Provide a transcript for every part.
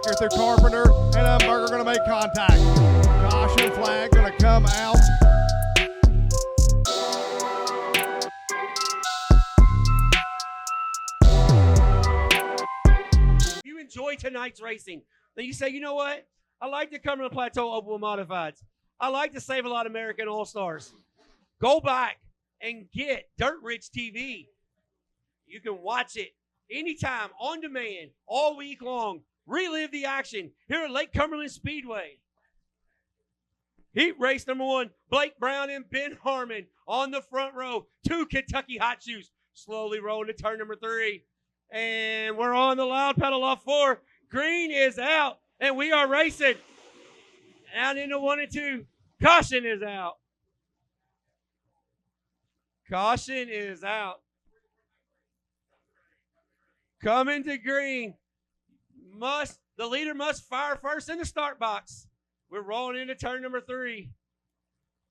tractor through Carpenter, and Dunbar are going to make contact. Caution flag going to come out. If you enjoy tonight's racing, then you say, you know what? I like the Cumberland Plateau Open Wheel Modifieds. I like the Save a Lot American All-Stars. Go back and get DirtRichTV. You can watch it anytime, on demand, all week long. Relive the action here at Lake Cumberland Speedway. Heat race number 1, Blake Brown and Ben Harmon on the front row. 2 Kentucky hot shoes slowly rolling to turn number 3. And we're on the loud pedal off 4. Green is out, and we are racing. Out into 1 and 2. Caution is out. Caution is out. Coming to green. The leader must fire first in the start box. We're rolling into turn number 3.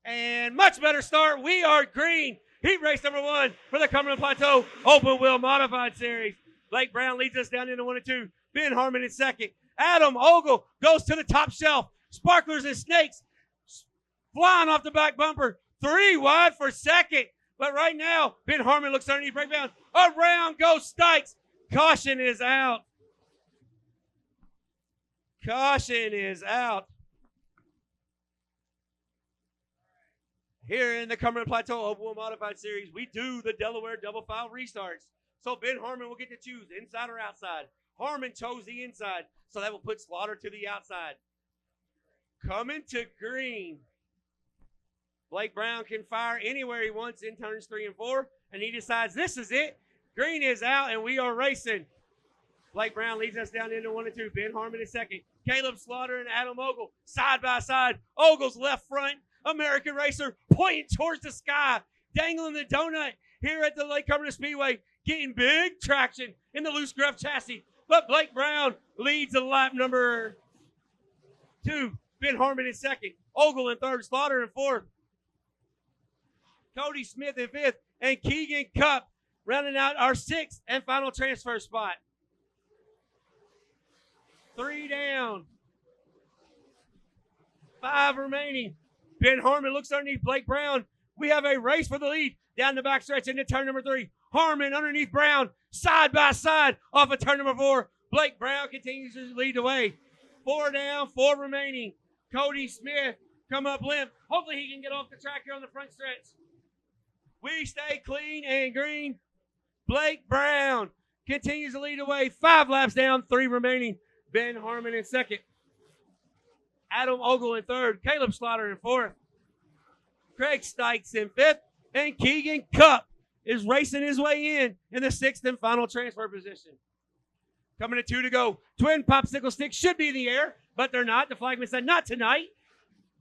And much better start. We are green. Heat race number 1 for the Cumberland Plateau Open Wheel Modified Series. Blake Brown leads us down into 1 and 2. Ben Harmon in second. Adam Ogle goes to the top shelf. Sparklers and Snakes flying off the back bumper. 3 wide for second. But right now, Ben Harmon looks underneath breakdown. Around goes Stikes. Caution is out. Caution is out. Here in the Cumberland Plateau Open Wheel Modified Series, we do the Delaware double file restarts. So Ben Harmon will get to choose inside or outside. Harmon chose the inside, so that will put Slaughter to the outside. Coming to green. Blake Brown can fire anywhere he wants in turns 3 and 4, and he decides this is it. Green is out, and we are racing. Blake Brown leads us down into 1 and 2. Ben Harmon in second. Caleb Slaughter and Adam Ogle side by side. Ogle's left front. American racer pointing towards the sky. Dangling the donut here at the Lake Cumberland Speedway. Getting big traction in the loose gruff chassis. But Blake Brown leads the lap number 2. Ben Harmon in second. Ogle in third. Slaughter in fourth. Cody Smith in fifth. And Keegan Cup rounding out our 6th and final transfer spot. 3 down. 5 remaining. Ben Harmon looks underneath Blake Brown. We have a race for the lead down the backstretch into turn number 3. Harmon underneath Brown, side by side off of turn number 4. Blake Brown continues to lead the way. 4 down, 4 remaining. Cody Smith come up limp. Hopefully he can get off the track here on the front stretch. We stay clean and green. Blake Brown continues to lead the way. 5 laps down, 3 remaining. Ben Harmon in second. Adam Ogle in third. Caleb Slaughter in fourth. Craig Stikes in fifth. And Keegan Cup is racing his way in the 6th and final transfer position. Coming to 2 to go. Twin popsicle sticks should be in the air, but they're not. The flagman said not tonight.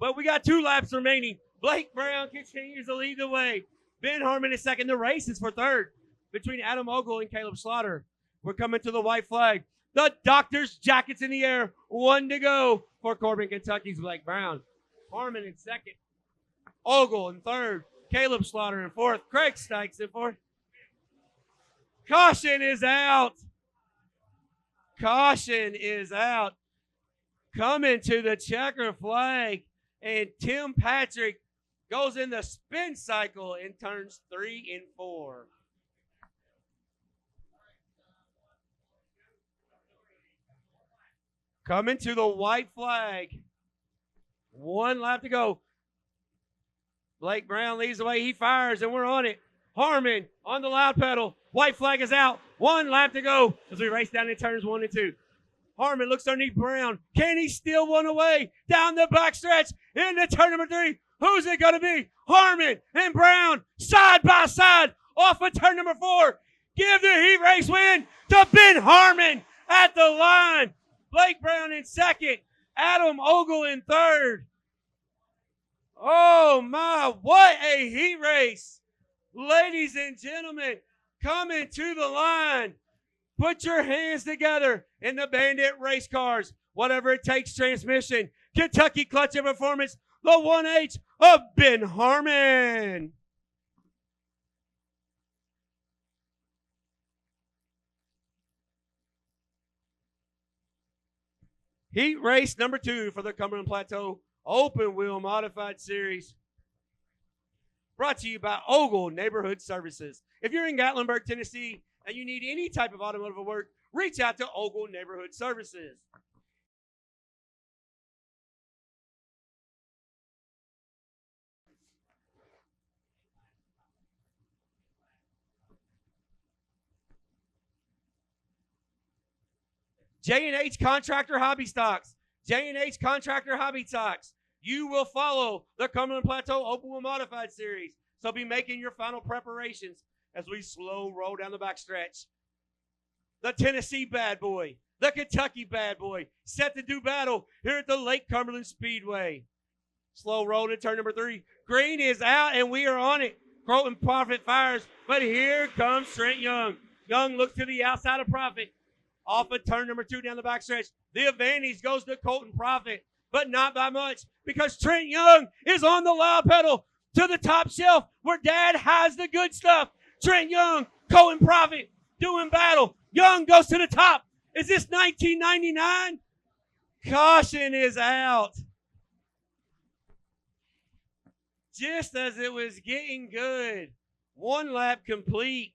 But we got 2 laps remaining. Blake Brown continues to lead the way. Ben Harmon is second. The race is for third between Adam Ogle and Caleb Slaughter. We're coming to the white flag. The doctor's jacket's in the air. 1 to go for Corbin, Kentucky's Blake Brown. Harmon in second. Ogle in third. Caleb Slaughter in fourth. Craig Stikes in fourth. Caution is out. Caution is out. Coming to the checker flag. And Tim Patrick goes in the spin cycle in turns 3 and 4. Coming to the white flag. 1 lap to go. Blake Brown leads the way. He fires, and we're on it. Harmon on the loud pedal. White flag is out. 1 lap to go as we race down in turns 1 and 2. Harmon looks underneath Brown. Can he steal one away down the backstretch into turn number 3? Who's it going to be? Harmon and Brown side by side off of turn number 4. Give the heat race win to Ben Harmon at the line. Blake Brown in second. Adam Ogle in third. Oh my, what a heat race. Ladies and gentlemen, coming to the line. Put your hands together in the Bandit race cars. Whatever it takes transmission. Kentucky Clutch and Performance. The 1H of Ben Harmon. Heat race number 2 for the Cumberland Plateau Open Wheel Modified Series. Brought to you by Ogle Neighborhood Services. If you're in Gatlinburg, Tennessee, and you need any type of automotive work, reach out to Ogle Neighborhood Services. J&H Contractor Hobby Stocks. J&H Contractor Hobby Stocks. You will follow the Cumberland Plateau Open Wheel Modified Series. So be making your final preparations as we slow roll down the backstretch. The Tennessee bad boy, the Kentucky bad boy, set to do battle here at the Lake Cumberland Speedway. Slow roll to turn number 3. Green is out, and we are on it. Colton Profit fires, but here comes Trent Young. Young looks to the outside of Profit. Off of turn number 2 down the backstretch. The advantage goes to Colton Profit, but not by much because Trent Young is on the loud pedal to the top shelf where Dad has the good stuff. Trent Young, Colton Profit doing battle. Young goes to the top. Is this 1999? Caution is out. Just as it was getting good. 1 lap complete.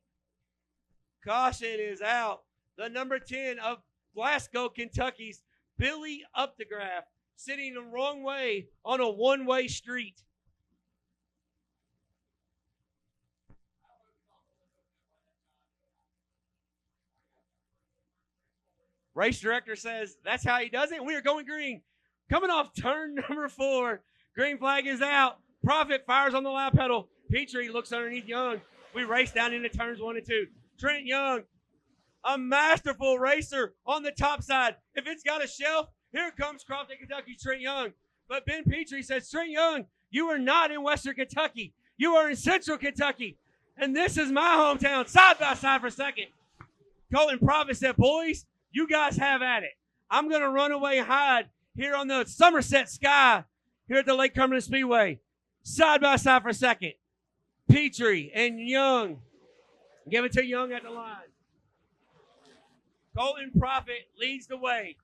Caution is out. The number 10 of Glasgow, Kentucky's Billy Updegraff, sitting the wrong way on a one-way street. Race director says that's how he does it. We are going green. Coming off turn number 4. Green flag is out. Profit fires on the loud pedal. Petrie looks underneath Young. We race down into turns 1 and 2. Trent Young, a masterful racer on the top side. If it's got a shelf, here comes Crofton, Kentucky, Trent Young. But Ben Petrie says, Trent Young, you are not in Western Kentucky. You are in Central Kentucky. And this is my hometown, side by side for second. Colton Profit said, boys, you guys have at it. I'm going to run away and hide here on the Somerset sky here at the Lake Cumberland Speedway. Side by side for second. Petrie and Young. Give it to Young at the line. Colton Profit leads the way.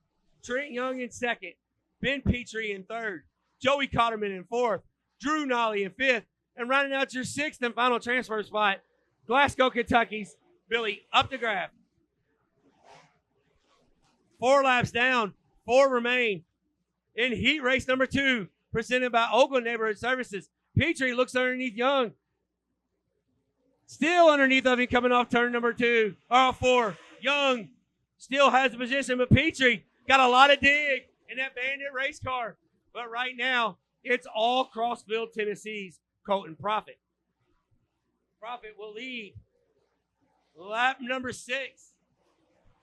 Trent Young in second. Ben Petrie in third. Joey Cotterman in fourth. Drew Nolly in fifth. And rounding out your 6th and final transfer spot, Glasgow, Kentucky's Billy Updegraff. 4 laps down, 4 remain. In heat race number 2, presented by Ogle Neighborhood Services, Petrie looks underneath Young. Still underneath of him coming off turn number 4. Young still has the position, but Petrie got a lot of dig in that Bandit race car. But right now, it's all Crossville, Tennessee's Colton Profit. Profit will lead lap number 6.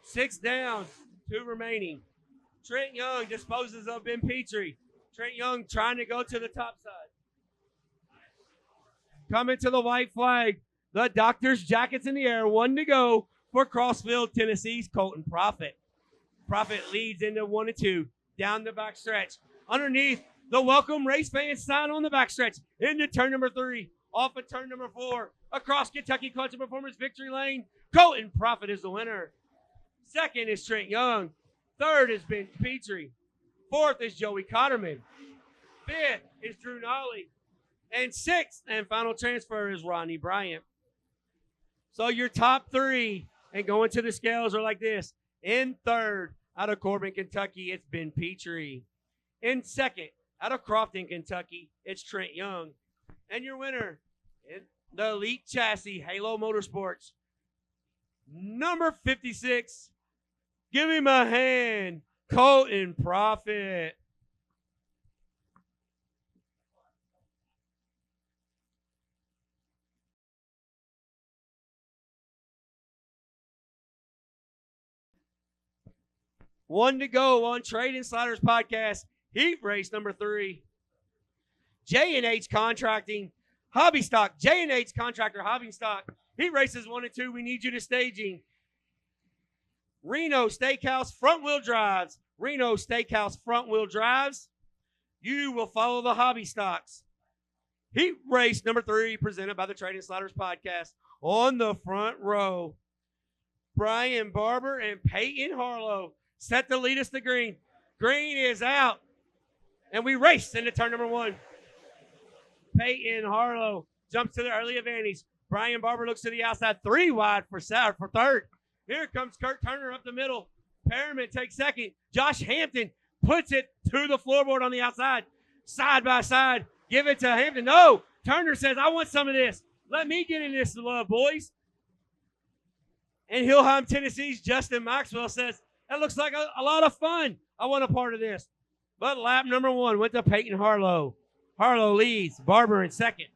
6 down, 2 remaining. Trent Young disposes of Ben Petrie. Trent Young trying to go to the top side. Coming to the white flag. The doctor's jackets in the air. 1 to go for Crossville, Tennessee's Colton Profit. Profit leads into 1 and 2. Down the backstretch. Underneath, the welcome race fans sign on the backstretch. Into turn number 3. Off of turn number 4. Across Kentucky Clutch and Performance Victory Lane. Colton Profit is the winner. Second is Trent Young. Third is Ben Petrie. Fourth is Joey Cotterman. Fifth is Drew Nolly. And 6th and final transfer is Ronnie Bryant. So your top 3 and going to the scales are like this. In third, out of Corbin, Kentucky, it's Ben Petrie. In second, out of Crofton, Kentucky, it's Trent Young. And your winner, in the Elite Chassis Halo Motorsports, number 56. Give him a hand, Colton Profit. One to go on Trade Sliders podcast, heat race number 3. J&H Contracting, Hobby Stock, J&H Contractor Hobby Stock. Heat races 1 and 2, we need you to staging. Reno Steakhouse front wheel drives. Reno Steakhouse front wheel drives. You will follow the Hobby Stocks. Heat race number 3, presented by the Trade Sliders podcast. On the front row, Brian Barber and Peyton Harlow set to lead us to green. Green is out. And we race into turn number 1. Peyton Harlow jumps to the early advantage. Brian Barber looks to the outside. 3 wide for third. Here comes Kurt Turner up the middle. Perriman takes second. Josh Hampton puts it to the floorboard on the outside. Side by side. Give it to Hampton. No. Turner says, I want some of this. Let me get in this love, boys. And Hillheim, Tennessee's Justin Maxwell says, that looks like a lot of fun. I want a part of this. But lap number 1 went to Peyton Harlow. Harlow leads. Barber in second.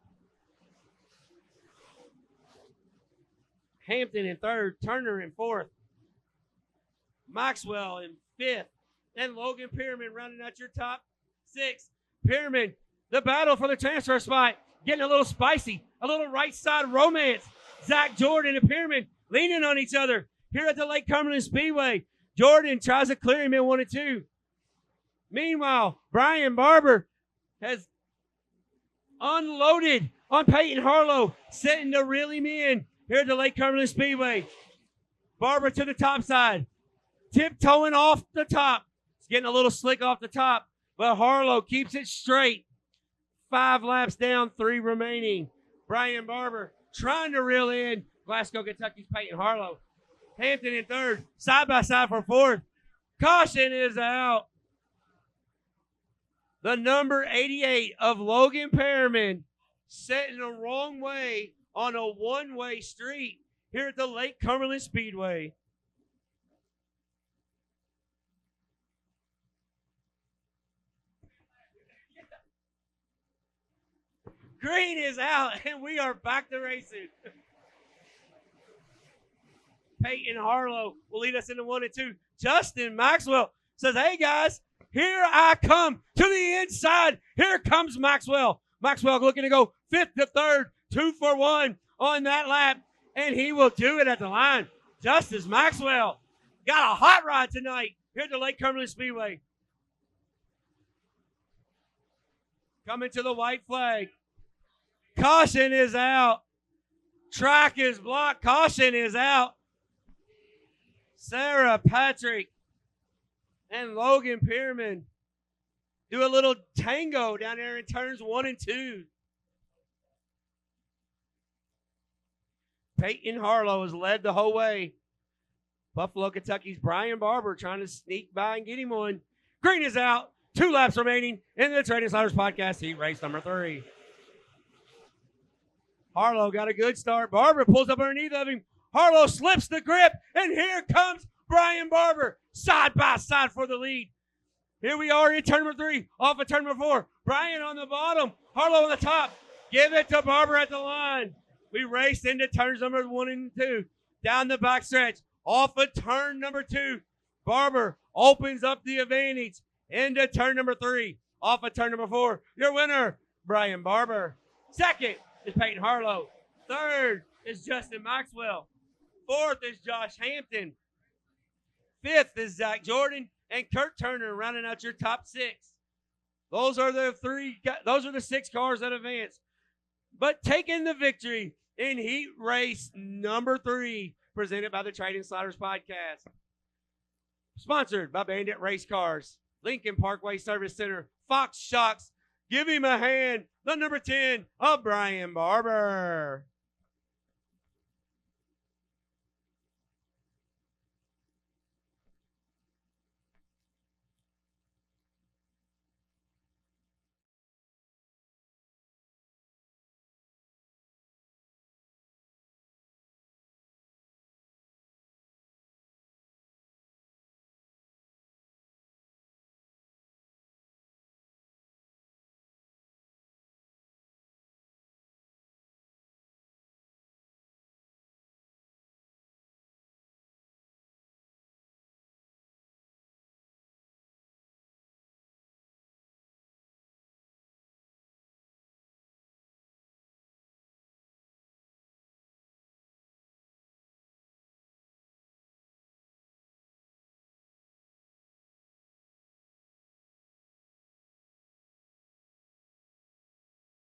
Hampton in third. Turner in fourth. Maxwell in fifth. And Logan Perriman rounding out your top 6. Perriman, the battle for the transfer spot, getting a little spicy. A little right side romance. Zach Jordan and Perriman leaning on each other here at the Lake Cumberland Speedway. Jordan tries to clear him in 1 and 2. Meanwhile, Brian Barber has unloaded on Peyton Harlow, setting to reel him in here at the Lake Cumberland Speedway. Barber to the top side, tiptoeing off the top. It's getting a little slick off the top, but Harlow keeps it straight. 5 laps down, 3 remaining. Brian Barber trying to reel in Glasgow, Kentucky's Peyton Harlow. Hampton in third, side by side for fourth. Caution is out. The number 88 of Logan Perriman set in the wrong way on a one-way street here at the Lake Cumberland Speedway. Green is out, and we are back to racing. Peyton Harlow will lead us into 1 and 2. Justin Maxwell says, hey, guys, here I come to the inside. Here comes Maxwell. Maxwell looking to go 5th to 3rd, 2 for 1 on that lap, and he will do it at the line. Justice Maxwell got a hot rod tonight here at the Lake Cumberland Speedway. Coming to the white flag. Caution is out. Track is blocked. Caution is out. Sarah Patrick and Logan Perriman do a little tango down there in turns 1 and 2. Peyton Harlow has led the whole way. Buffalo, Kentucky's Brian Barber trying to sneak by and get him one. Green is out. 2 laps remaining in the Trading Sliders Podcast Heat Race number 3. Harlow got a good start. Barber pulls up underneath of him. Harlow slips the grip, and here comes Brian Barber, side by side for the lead. Here we are in turn number 3, off of turn number 4. Brian on the bottom, Harlow on the top. Give it to Barber at the line. We race into turns number 1 and 2. Down the back stretch, off of turn number 2. Barber opens up the advantage into turn number 3. Off of turn number 4, your winner, Brian Barber. Second is Peyton Harlow. Third is Justin Maxwell. Fourth is Josh Hampton. Fifth is Zach Jordan and Kurt Turner rounding out your top 6. Those are the 6 cars that advance. But taking the victory in heat race number 3, presented by the Trading Sliders Podcast. Sponsored by Bandit Race Cars, Lincoln Parkway Service Center, Fox Shocks. Give him a hand, the number 10 of Brian Barber.